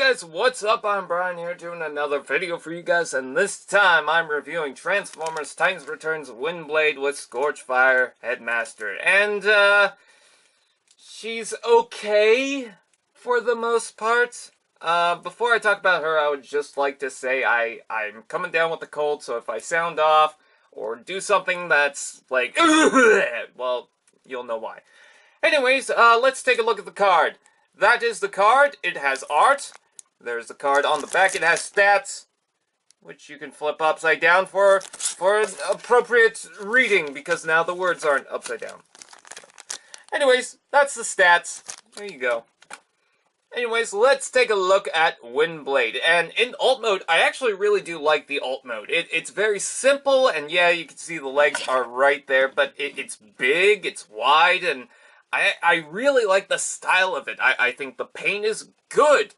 guys, what's up? I'm Brian here doing another video for you guys, and this time I'm reviewing Transformers Titans Returns Windblade with Scorchfire Headmaster. And, she's okay for the most part. Before I talk about her, I would just like to say I'm coming down with a cold, so if I sound off or do something that's like, well, you'll know why. Anyways, let's take a look at the card. That is the card. It has art. There's the card on the back. It has stats, which you can flip upside down for appropriate reading, because now the words aren't upside down. Anyways, that's the stats. There you go. Anyways, let's take a look at Windblade. And in alt mode, I actually really do like the alt mode. It's very simple, and yeah, you can see the legs are right there, but it's big, it's wide, and I really like the style of it. I think the paint is good.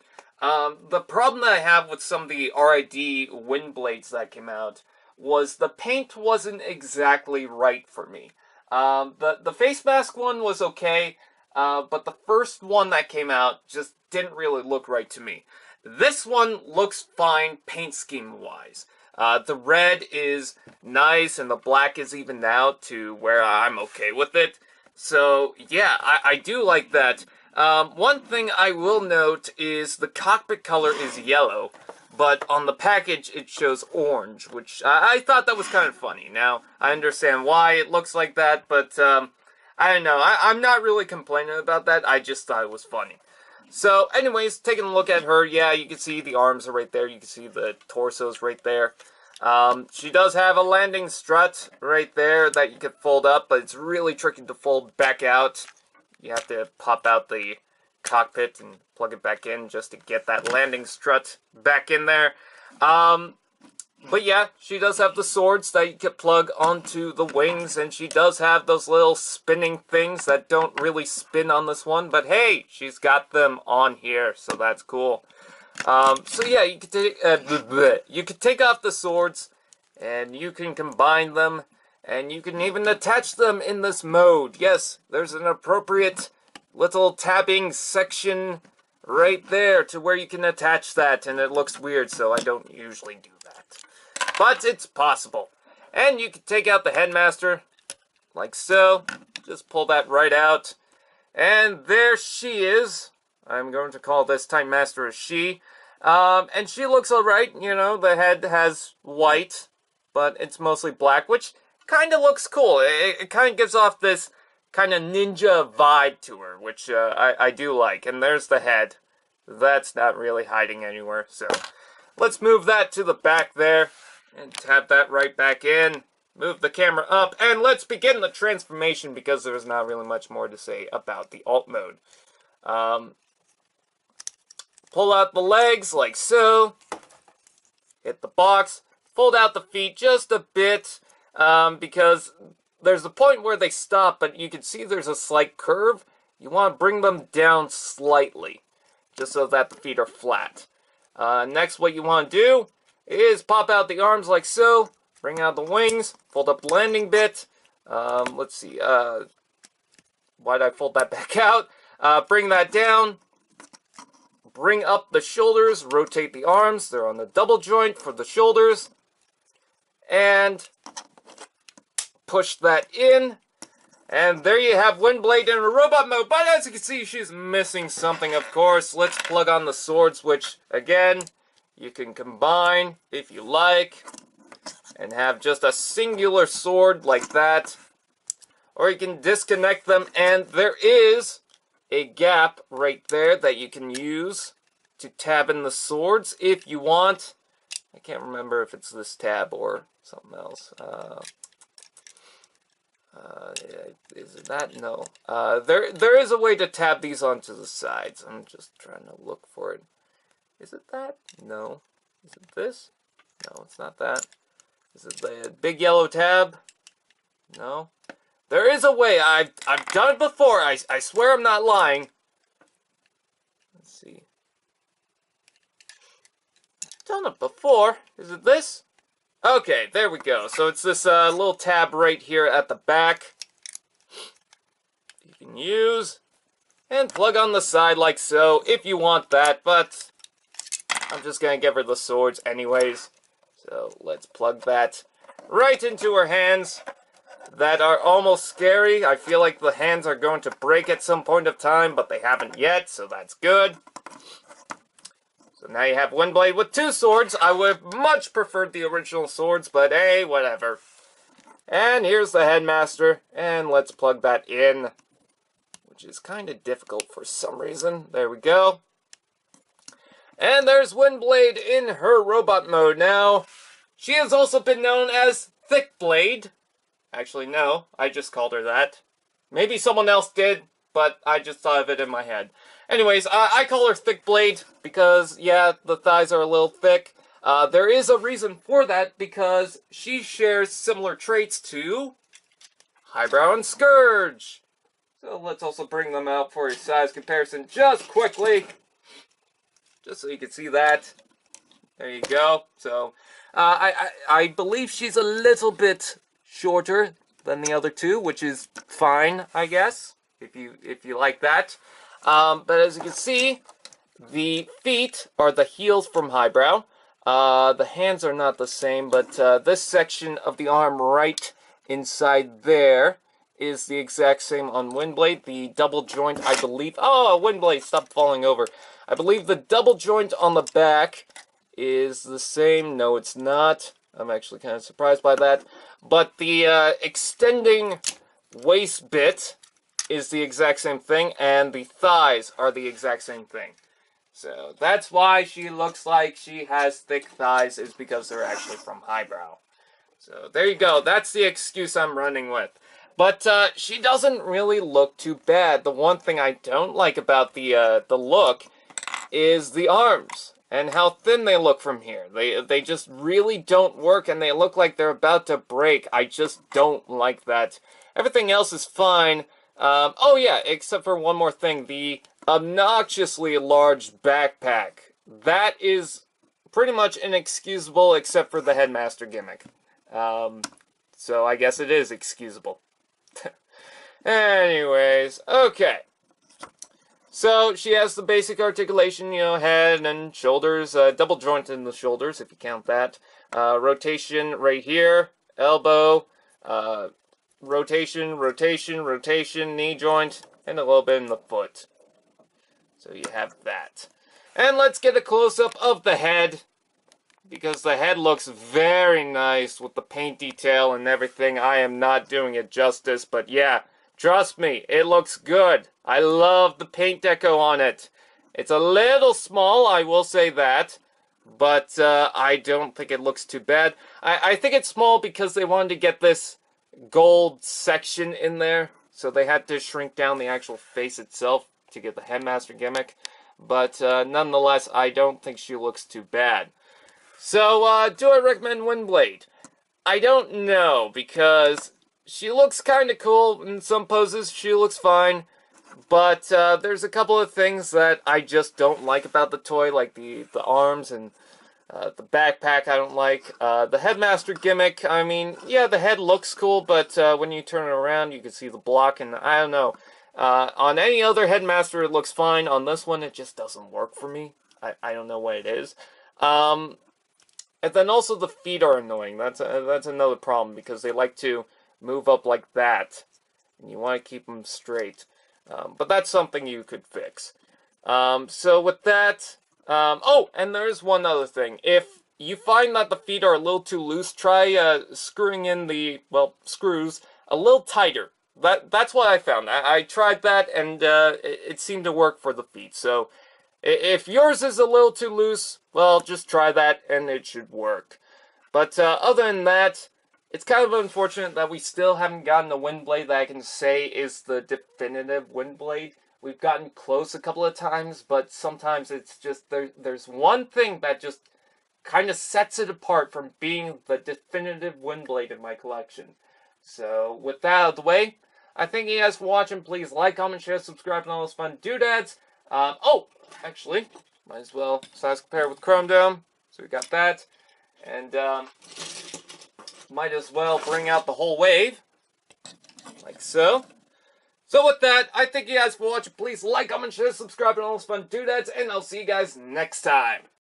The problem that I have with some of the RID Windblades that came out was the paint wasn't exactly right for me. The face mask one was okay, but the first one that came out just didn't really look right to me. This one looks fine paint scheme-wise. The red is nice, and the black is evened out to where I'm okay with it. So, yeah, I do like that. One thing I will note is the cockpit color is yellow, but on the package it shows orange, which I thought that was kind of funny. Now, I understand why it looks like that, but I don't know. I'm not really complaining about that. I just thought it was funny. So, anyways, taking a look at her, yeah, you can see the arms are right there. You can see the torso's right there. She does have a landing strut right there that you can fold up, but it's really tricky to fold back out. You have to pop out the cockpit and plug it back in just to get that landing strut back in there. But yeah, she does have the swords that you can plug onto the wings, and she does have those little spinning things that don't really spin on this one, but hey, she's got them on here, so that's cool. So yeah, you can take off the swords, and you can combine them, and you can even attach them in this mode. Yes, there's an appropriate little tabbing section right there to where you can attach that, and it looks weird, so I don't usually do that. But it's possible. And you can take out the headmaster, like so. Just pull that right out. And there she is. I'm going to call this Titan Master a she. And she looks alright, you know, the head has white, but it's mostly black, which kind of looks cool. It kind of gives off this kind of ninja vibe to her, which I do like. And there's the head. That's not really hiding anywhere, so let's move that to the back there, and tap that right back in. Move the camera up, and let's begin the transformation, because there's not really much more to say about the alt mode. Pull out the legs, like so. Hit the box. Fold out the feet just a bit, because there's a point where they stop, but you can see there's a slight curve. You want to bring them down slightly, just so that the feet are flat. Next, what you want to do is pop out the arms like so. Bring out the wings. Fold up the landing bit. Let's see. Why'd I fold that back out? Bring that down. Bring up the shoulders, rotate the arms. They're on the double joint for the shoulders. And push that in. And there you have Windblade in a robot mode. But as you can see, she's missing something, of course. Let's plug on the swords, which, again, you can combine if you like. And have just a singular sword like that. Or you can disconnect them, and there is a gap right there that you can use to tab in the swords if you want. I can't remember if it's this tab or something else. Is it that? No. There is a way to tab these onto the sides. I'm just trying to look for it. Is it that? No. Is it this? No, it's not that. Is it the big yellow tab? No. There is a way. I've done it before. I swear I'm not lying. Let's see. I've done it before. Is it this? Okay, there we go. So it's this little tab right here at the back. You can use and plug on the side like so if you want that, but I'm just gonna give her the swords anyways. So let's plug that right into her hands. That are almost scary. I feel like the hands are going to break at some point of time, but they haven't yet, so that's good. So now you have Windblade with 2 swords. I would have much preferred the original swords, but hey, whatever. And here's the Headmaster, and let's plug that in, which is kind of difficult for some reason. There we go. And there's Windblade in her robot mode now. She has also been known as Thickblade. Actually, no, I just called her that. Maybe someone else did, but I just thought of it in my head. Anyways, I call her Thickblade because, yeah, the thighs are a little thick. There is a reason for that because she shares similar traits to Highbrow and Scourge. So let's also bring them out for a size comparison just quickly. Just so you can see that. There you go. So, I believe she's a little bit shorter than the other two, which is fine, I guess, if you like that. But as you can see, the feet are the heels from Highbrow. The hands are not the same, but this section of the arm right inside there is the exact same on Windblade. The double joint, I believe... Oh, Windblade, stop falling over. I believe the double joint on the back is the same. No, it's not. I'm actually kind of surprised by that. But the extending waist bit is the exact same thing, and the thighs are the exact same thing. So that's why she looks like she has thick thighs, is because they're actually from Highbrow. So there you go. That's the excuse I'm running with. But she doesn't really look too bad. The one thing I don't like about the look is the arms and how thin they look from here. They just really don't work, and they look like they're about to break. I just don't like that. Everything else is fine. Oh yeah, except for one more thing. The obnoxiously large backpack. That is pretty much inexcusable except for the Headmaster gimmick. So I guess it is excusable. Anyways, okay. So she has the basic articulation, you know, head and shoulders, double joint in the shoulders, if you count that. Rotation right here, elbow, rotation, rotation, rotation, knee joint, and a little bit in the foot. So you have that. And let's get a close-up of the head, because the head looks very nice with the paint detail and everything. I am not doing it justice, but yeah, trust me, it looks good. I love the paint deco on it. It's a little small, I will say that, but I don't think it looks too bad. I think it's small because they wanted to get this gold section in there, so they had to shrink down the actual face itself to get the Headmaster gimmick. But nonetheless, I don't think she looks too bad. So, do I recommend Windblade? I don't know, because she looks kind of cool in some poses. She looks fine. But there's a couple of things that I just don't like about the toy, like the arms and the backpack I don't like. The Headmaster gimmick, I mean, yeah, the head looks cool, but when you turn it around, you can see the block, and I don't know. On any other Headmaster, it looks fine. On this one, it just doesn't work for me. I don't know what it is. And then also the feet are annoying. That's another problem, because they like to move up like that, and you want to keep them straight. But that's something you could fix. So with that, oh, and there's one other thing. If you find that the feet are a little too loose, try screwing in the, well, screws a little tighter. That's what I found. I tried that, and it seemed to work for the feet. So if yours is a little too loose, well, just try that, and it should work. But other than that, it's kind of unfortunate that we still haven't gotten a Windblade that I can say is the definitive Windblade. We've gotten close a couple of times, but sometimes it's just, there's one thing that just kind of sets it apart from being the definitive Windblade in my collection. So, with that out of the way, I thank you guys for watching. Please like, comment, share, subscribe, and all those fun doodads. Oh, actually, might as well size compare with Chrome Dome. So we got that. And, might as well bring out the whole wave, like so. So with that, I thank you guys for watching. Please like, comment, share, subscribe, and all those fun doodads, and I'll see you guys next time.